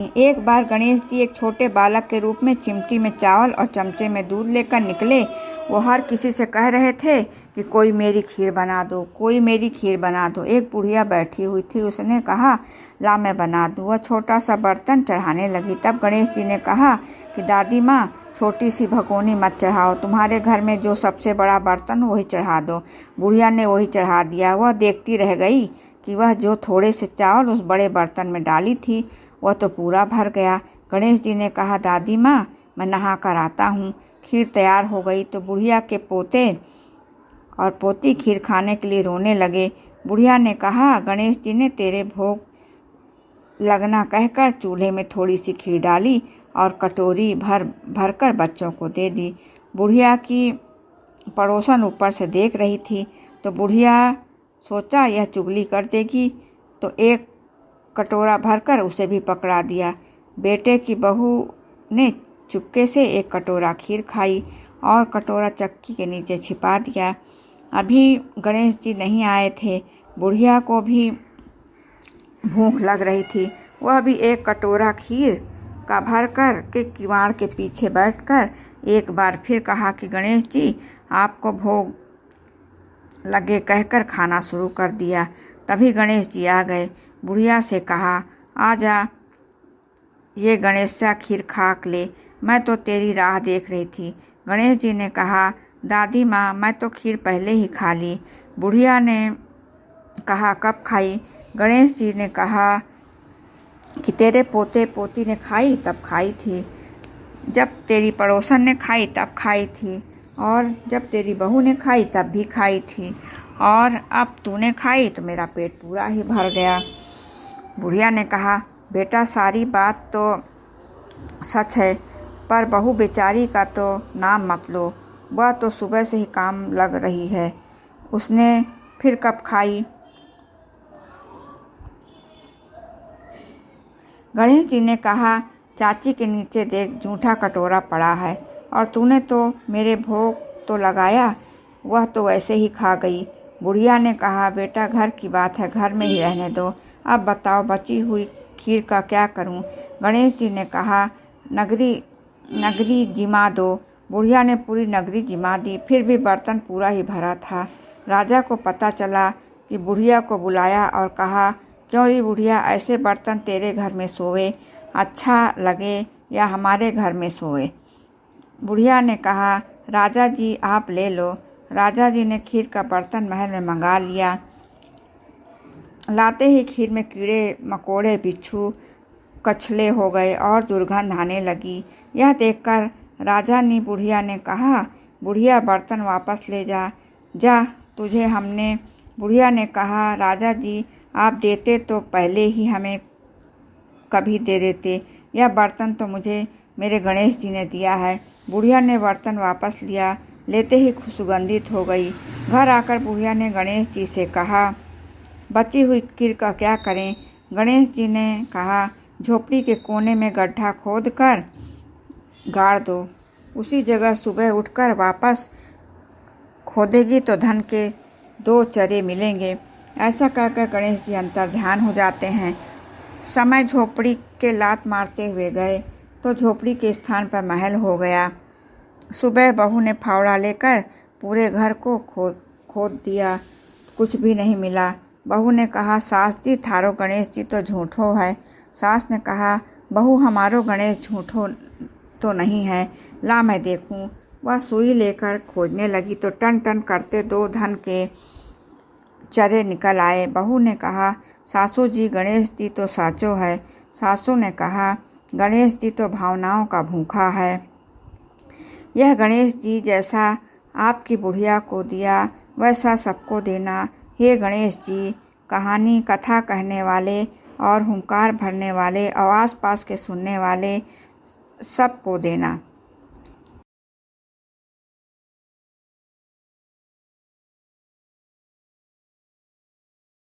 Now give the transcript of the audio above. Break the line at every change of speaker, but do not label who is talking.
एक बार गणेश जी एक छोटे बालक के रूप में चिमटी में चावल और चमचे में दूध लेकर निकले। वो हर किसी से कह रहे थे कि कोई मेरी खीर बना दो, कोई मेरी खीर बना दो। एक बुढ़िया बैठी हुई थी, उसने कहा, ला मैं बना दूँ। वह छोटा सा बर्तन चढ़ाने लगी। तब गणेश जी ने कहा कि दादी माँ, छोटी सी भगोनी मत चढ़ाओ, तुम्हारे घर में जो सबसे बड़ा बर्तन वही चढ़ा दो। बुढ़िया ने वही चढ़ा दिया। वह देखती रह गई कि वह जो थोड़े से चावल उस बड़े बर्तन में डाली थी वह तो पूरा भर गया। गणेश जी ने कहा, दादी माँ, मैं नहा कर आता हूँ। खीर तैयार हो गई तो बुढ़िया के पोते और पोती खीर खाने के लिए रोने लगे। बुढ़िया ने कहा, गणेश जी ने तेरे भोग लगना कहकर चूल्हे में थोड़ी सी खीर डाली और कटोरी भर कर बच्चों को दे दी। बुढ़िया की पड़ोसन ऊपर से देख रही थी तो बुढ़िया सोचा यह चुगली कर देगी, तो एक कटोरा भरकर उसे भी पकड़ा दिया। बेटे की बहू ने चुपके से एक कटोरा खीर खाई और कटोरा चक्की के नीचे छिपा दिया। अभी गणेश जी नहीं आए थे। बुढ़िया को भी भूख लग रही थी। वह भी एक कटोरा खीर का भर कर के किवाड़ के पीछे बैठकर एक बार फिर कहा कि गणेश जी, आपको भोग लगे कहकर खाना शुरू कर दिया। तभी गणेश जी आ गए। बुढ़िया से कहा, आ जा, ये गणेशा खीर खाक ले, मैं तो तेरी राह देख रही थी। गणेश जी ने कहा, दादी माँ, मैं तो खीर पहले ही खा ली। बुढ़िया ने कहा, कब खाई? गणेश जी ने कहा कि तेरे पोते पोती ने खाई तब खाई थी, जब तेरी पड़ोसन ने खाई तब खाई थी, और जब तेरी बहू ने खाई तब भी खाई थी, और अब तूने खाई तो मेरा पेट पूरा ही भर गया। बुढ़िया ने कहा, बेटा, सारी बात तो सच है, पर बहू बेचारी का तो नाम मत लो। वह तो सुबह से ही काम लग रही है, उसने फिर कब खाई? गणेश जी ने कहा, चाची के नीचे देख, जूठा कटोरा पड़ा है, और तूने तो मेरे भोग तो लगाया, वह तो वैसे ही खा गई। बुढ़िया ने कहा, बेटा, घर की बात है, घर में ही रहने दो। अब बताओ, बची हुई खीर का क्या करूं? गणेश जी ने कहा, नगरी जिमा दो। बुढ़िया ने पूरी नगरी जिमा दी, फिर भी बर्तन पूरा ही भरा था। राजा को पता चला कि बुढ़िया को बुलाया और कहा, क्यों री बुढ़िया, ऐसे बर्तन तेरे घर में सोए, अच्छा लगे या हमारे घर में सोए? बुढ़िया ने कहा, राजा जी, आप ले लो। राजा जी ने खीर का बर्तन महल में मंगा लिया। लाते ही खीर में कीड़े मकोड़े, बिच्छू, कछले हो गए और दुर्गंध आने लगी। यह देखकर राजा ने बुढ़िया ने कहा, बुढ़िया, बर्तन वापस ले जा, जा, तुझे हमने। बुढ़िया ने कहा, राजा जी, आप देते तो पहले ही हमें कभी दे देते, यह बर्तन तो मुझे मेरे गणेश जी ने दिया है। बुढ़िया ने बर्तन वापस लिया, लेते ही सुगंधित हो गई। घर आकर बुढ़िया ने गणेश जी से कहा, बची हुई खीर का क्या करें? गणेश जी ने कहा, झोपड़ी के कोने में गड्ढा खोद कर गाड़ दो, उसी जगह सुबह उठकर वापस खोदेगी तो धन के 2 चरे मिलेंगे। ऐसा कहकर गणेश जी अंतर्ध्यान हो जाते हैं। समय झोपड़ी के लात मारते हुए गए तो झोपड़ी के स्थान पर महल हो गया। सुबह बहू ने फावड़ा लेकर पूरे घर को खोद दिया, कुछ भी नहीं मिला। बहू ने कहा, सास जी, थारो गणेश जी तो झूठो है। सास ने कहा, बहू, हमारो गणेश झूठो तो नहीं है, ला मैं देखूं। वह सुई लेकर खोजने लगी तो टन टन करते 2 धन के चरे निकल आए। बहू ने कहा, सासू जी, गणेश जी तो साचो है। सासू ने कहा, गणेश जी तो भावनाओं का भूखा है। यह गणेश जी जैसा आपकी बुढ़िया को दिया वैसा सबको देना। हे गणेश जी, कहानी कथा कहने वाले और हुंकार भरने वाले और आस पास के सुनने वाले सबको देना।